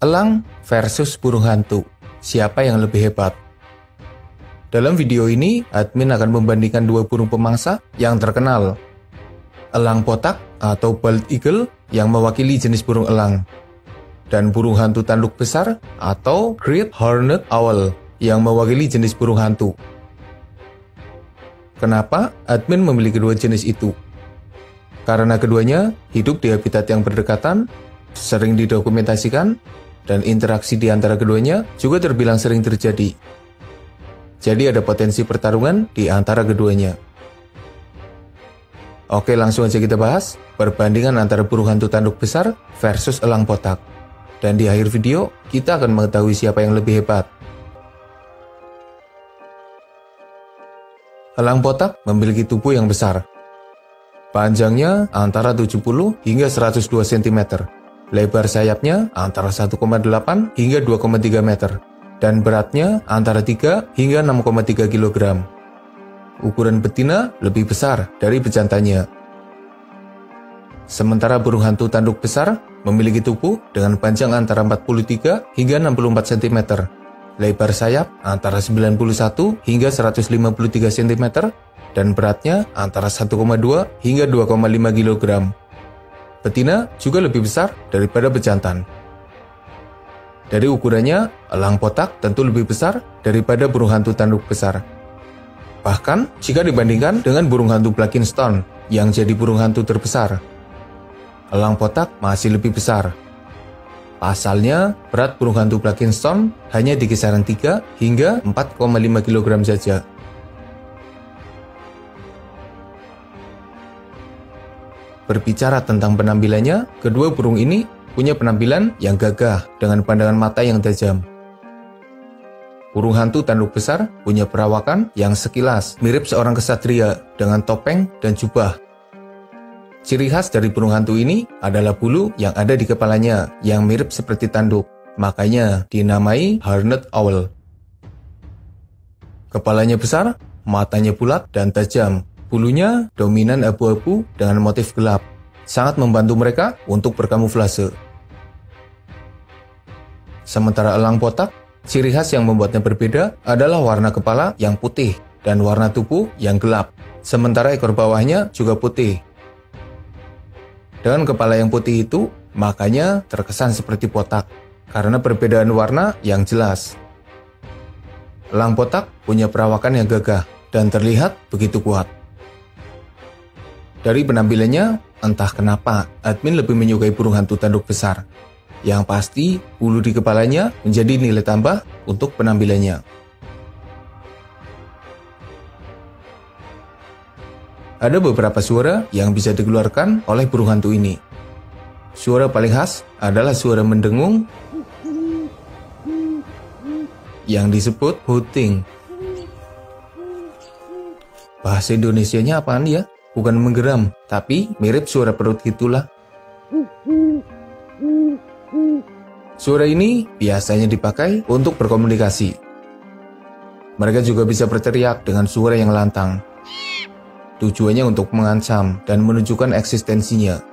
Elang versus burung hantu. Siapa yang lebih hebat? Dalam video ini, admin akan membandingkan dua burung pemangsa yang terkenal. Elang potak atau bald eagle yang mewakili jenis burung elang. Dan burung hantu tanduk besar atau great horned owl yang mewakili jenis burung hantu. Kenapa admin memilih kedua jenis itu? Karena keduanya hidup di habitat yang berdekatan, sering didokumentasikan, dan interaksi di antara keduanya juga terbilang sering terjadi. Jadi ada potensi pertarungan di antara keduanya. Oke, langsung aja kita bahas perbandingan antara burung hantu tanduk besar versus elang potak. Dan di akhir video, kita akan mengetahui siapa yang lebih hebat. Elang potak memiliki tubuh yang besar. Panjangnya antara 70 hingga 102 cm. Lebar sayapnya antara 1,8 hingga 2,3 meter. Dan beratnya antara 3 hingga 6,3 kg. Ukuran betina lebih besar dari bejantannya. Sementara burung hantu tanduk besar memiliki tubuh dengan panjang antara 43 hingga 64 cm. Lebar sayap antara 91 hingga 153 cm. Dan beratnya antara 1,2 hingga 2,5 kg. Betina juga lebih besar daripada bejantan. Dari ukurannya, elang potak tentu lebih besar daripada burung hantu tanduk besar. Bahkan, jika dibandingkan dengan burung hantu Blakiston yang jadi burung hantu terbesar, elang potak masih lebih besar. Pasalnya, berat burung hantu Blakiston hanya di kisaran 3 hingga 4,5 kg saja. Berbicara tentang penampilannya, kedua burung ini punya penampilan yang gagah dengan pandangan mata yang tajam. Burung hantu tanduk besar punya perawakan yang sekilas mirip seorang kesatria dengan topeng dan jubah. Ciri khas dari burung hantu ini adalah bulu yang ada di kepalanya yang mirip seperti tanduk, makanya dinamai horned owl. Kepalanya besar, matanya bulat dan tajam. Bulunya dominan abu-abu dengan motif gelap, sangat membantu mereka untuk berkamuflase. Sementara elang potak, ciri khas yang membuatnya berbeda adalah warna kepala yang putih dan warna tubuh yang gelap, sementara ekor bawahnya juga putih. Dengan kepala yang putih itu, makanya terkesan seperti potak, karena perbedaan warna yang jelas. Elang potak punya perawakan yang gagah dan terlihat begitu kuat. Dari penampilannya, entah kenapa admin lebih menyukai burung hantu tanduk besar. Yang pasti, bulu di kepalanya menjadi nilai tambah untuk penampilannya. Ada beberapa suara yang bisa dikeluarkan oleh burung hantu ini. Suara paling khas adalah suara mendengung yang disebut hooting. Bahasa Indonesianya apaan ya? Bukan menggeram, tapi mirip suara perut gitulah. Suara ini biasanya dipakai untuk berkomunikasi. Mereka juga bisa berteriak dengan suara yang lantang. Tujuannya untuk mengancam dan menunjukkan eksistensinya.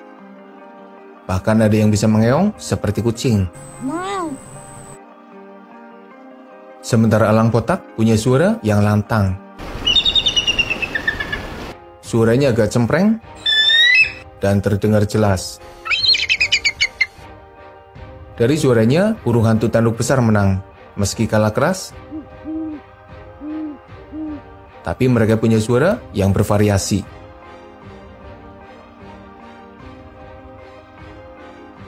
Bahkan ada yang bisa mengeong seperti kucing. Sementara elang potak punya suara yang lantang. Suaranya agak cempreng dan terdengar jelas. Dari suaranya, burung hantu tanduk besar menang, meski kalah keras. Tapi mereka punya suara yang bervariasi.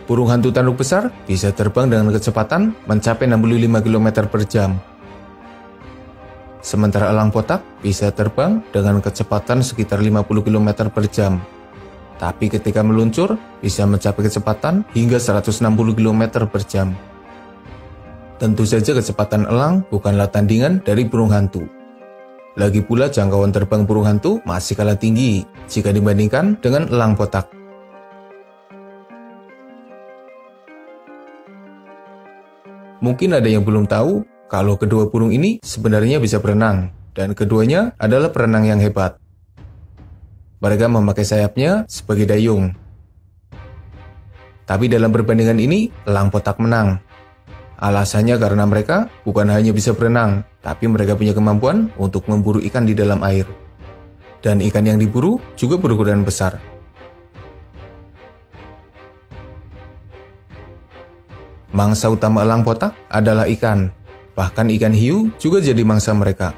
Burung hantu tanduk besar bisa terbang dengan kecepatan mencapai 65 km per jam. Sementara elang potak bisa terbang dengan kecepatan sekitar 50 km per jam. Tapi ketika meluncur, bisa mencapai kecepatan hingga 160 km per jam. Tentu saja kecepatan elang bukanlah tandingan dari burung hantu. Lagi pula jangkauan terbang burung hantu masih kalah tinggi jika dibandingkan dengan elang potak. Mungkin ada yang belum tahu kalau kedua burung ini sebenarnya bisa berenang, dan keduanya adalah perenang yang hebat. Mereka memakai sayapnya sebagai dayung. Tapi dalam perbandingan ini, elang potak menang. Alasannya karena mereka bukan hanya bisa berenang, tapi mereka punya kemampuan untuk memburu ikan di dalam air. Dan ikan yang diburu juga berukuran besar. Mangsa utama elang botak adalah ikan. Bahkan ikan hiu juga jadi mangsa mereka.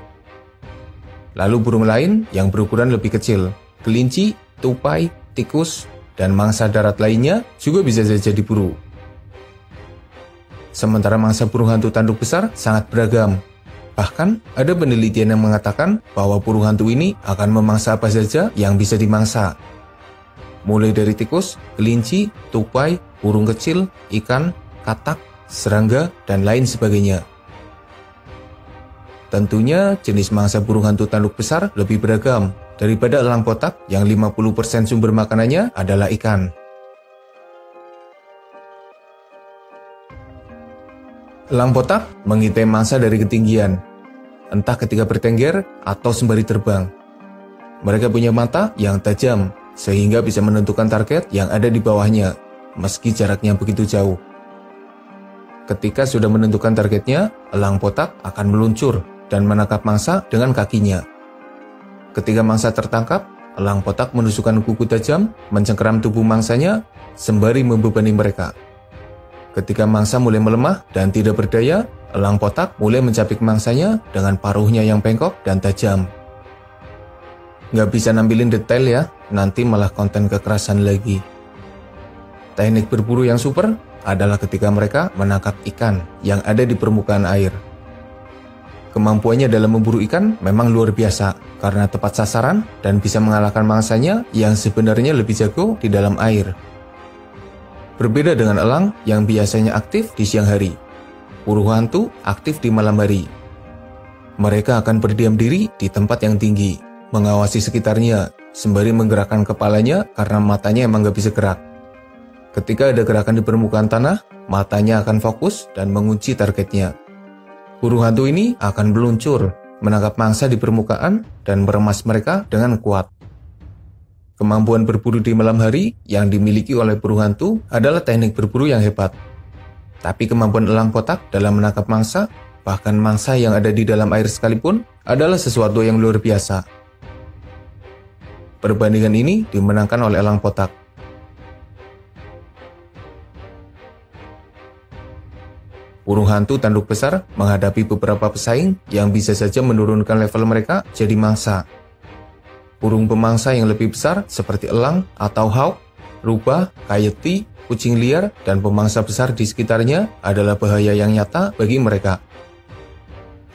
Lalu burung lain yang berukuran lebih kecil, kelinci, tupai, tikus, dan mangsa darat lainnya juga bisa saja diburu. Sementara mangsa burung hantu tanduk besar sangat beragam. Bahkan ada penelitian yang mengatakan bahwa burung hantu ini akan memangsa apa saja yang bisa dimangsa. Mulai dari tikus, kelinci, tupai, burung kecil, ikan, katak, serangga, dan lain sebagainya. Tentunya jenis mangsa burung hantu tanduk besar lebih beragam daripada elang botak yang 50% sumber makanannya adalah ikan. Elang botak mengintai mangsa dari ketinggian, entah ketika bertengger atau sembari terbang. Mereka punya mata yang tajam, sehingga bisa menentukan target yang ada di bawahnya, meski jaraknya begitu jauh. Ketika sudah menentukan targetnya, elang botak akan meluncur dan menangkap mangsa dengan kakinya. Ketika mangsa tertangkap, elang botak menusukkan kuku tajam, mencengkeram tubuh mangsanya, sembari membebani mereka. Ketika mangsa mulai melemah dan tidak berdaya, elang botak mulai mencapik mangsanya dengan paruhnya yang bengkok dan tajam. Nggak bisa nampilin detail ya, nanti malah konten kekerasan lagi. Teknik berburu yang super adalah ketika mereka menangkap ikan yang ada di permukaan air. Kemampuannya dalam memburu ikan memang luar biasa karena tepat sasaran dan bisa mengalahkan mangsanya yang sebenarnya lebih jago di dalam air. Berbeda dengan elang yang biasanya aktif di siang hari, burung hantu aktif di malam hari. Mereka akan berdiam diri di tempat yang tinggi, mengawasi sekitarnya, sembari menggerakkan kepalanya karena matanya emang gak bisa gerak. Ketika ada gerakan di permukaan tanah, matanya akan fokus dan mengunci targetnya. Burung hantu ini akan meluncur, menangkap mangsa di permukaan, dan meremas mereka dengan kuat. Kemampuan berburu di malam hari yang dimiliki oleh burung hantu adalah teknik berburu yang hebat. Tapi kemampuan elang botak dalam menangkap mangsa, bahkan mangsa yang ada di dalam air sekalipun, adalah sesuatu yang luar biasa. Perbandingan ini dimenangkan oleh elang botak. Burung hantu tanduk besar menghadapi beberapa pesaing yang bisa saja menurunkan level mereka jadi mangsa. Burung pemangsa yang lebih besar seperti elang atau hawk, rubah, coyote, kucing liar, dan pemangsa besar di sekitarnya adalah bahaya yang nyata bagi mereka.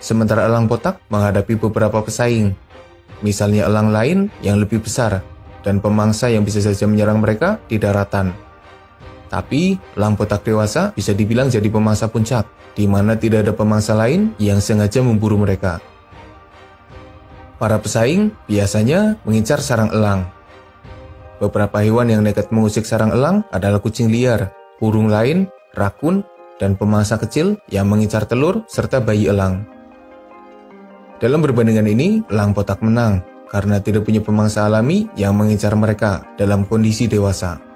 Sementara elang botak menghadapi beberapa pesaing, misalnya elang lain yang lebih besar, dan pemangsa yang bisa saja menyerang mereka di daratan. Tapi, elang botak dewasa bisa dibilang jadi pemangsa puncak, di mana tidak ada pemangsa lain yang sengaja memburu mereka. Para pesaing biasanya mengincar sarang elang. Beberapa hewan yang nekat mengusik sarang elang adalah kucing liar, burung lain, rakun, dan pemangsa kecil yang mengincar telur serta bayi elang. Dalam perbandingan ini, elang botak menang karena tidak punya pemangsa alami yang mengincar mereka dalam kondisi dewasa.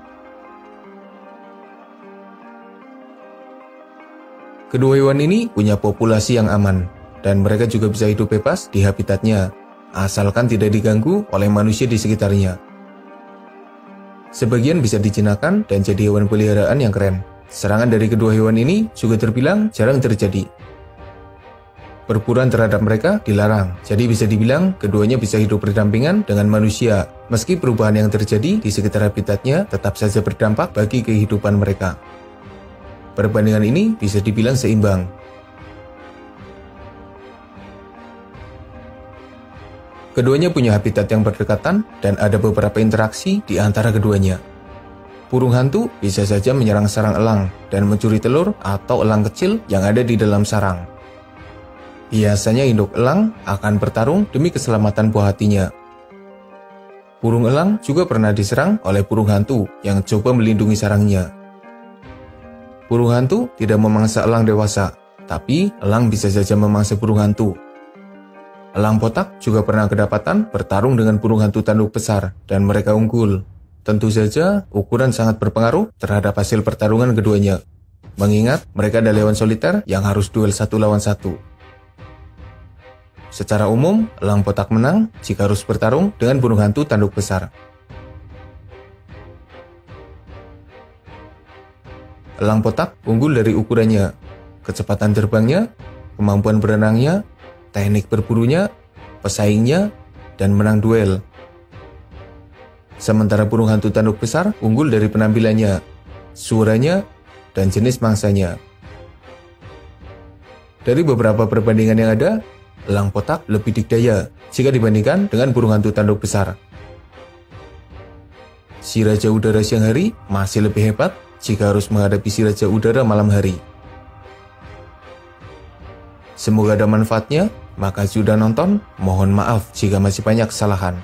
Kedua hewan ini punya populasi yang aman, dan mereka juga bisa hidup bebas di habitatnya, asalkan tidak diganggu oleh manusia di sekitarnya. Sebagian bisa dijinakkan dan jadi hewan peliharaan yang keren. Serangan dari kedua hewan ini juga terbilang jarang terjadi. Perburuan terhadap mereka dilarang, jadi bisa dibilang keduanya bisa hidup berdampingan dengan manusia, meski perubahan yang terjadi di sekitar habitatnya tetap saja berdampak bagi kehidupan mereka. Perbandingan ini bisa dibilang seimbang. Keduanya punya habitat yang berdekatan dan ada beberapa interaksi di antara keduanya. Burung hantu bisa saja menyerang sarang elang dan mencuri telur atau elang kecil yang ada di dalam sarang. Biasanya induk elang akan bertarung demi keselamatan buah hatinya. Burung elang juga pernah diserang oleh burung hantu yang coba melindungi sarangnya. Burung hantu tidak memangsa elang dewasa, tapi elang bisa saja memangsa burung hantu. Elang botak juga pernah kedapatan bertarung dengan burung hantu tanduk besar, dan mereka unggul. Tentu saja, ukuran sangat berpengaruh terhadap hasil pertarungan keduanya. mengingat mereka adalah hewan soliter yang harus duel satu lawan satu. Secara umum, elang botak menang jika harus bertarung dengan burung hantu tanduk besar. Elang botak unggul dari ukurannya, kecepatan terbangnya, kemampuan berenangnya, teknik berburunya, pesaingnya, dan menang duel. Sementara burung hantu tanduk besar unggul dari penampilannya, suaranya, dan jenis mangsanya. Dari beberapa perbandingan yang ada, elang botak lebih dikdaya jika dibandingkan dengan burung hantu tanduk besar. Si raja udara siang hari masih lebih hebat jika harus menghadapi si raja udara malam hari. Semoga ada manfaatnya, maka sudah nonton, mohon maaf jika masih banyak kesalahan.